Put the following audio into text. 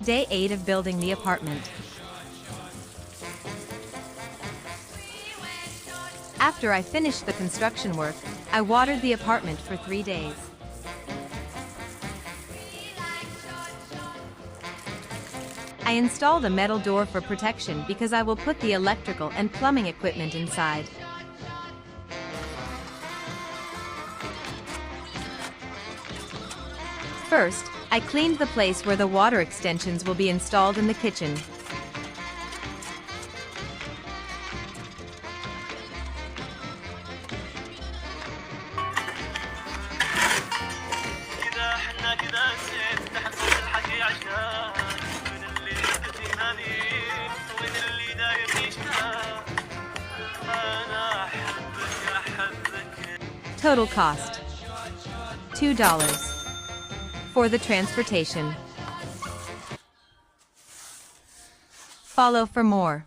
Day 8 of building the apartment. After I finished the construction work, I watered the apartment for 3 days. I installed a metal door for protection because I will put the electrical and plumbing equipment inside. First, I cleaned the place where the water extensions will be installed in the kitchen. Total cost $2 for the transportation. Follow for more.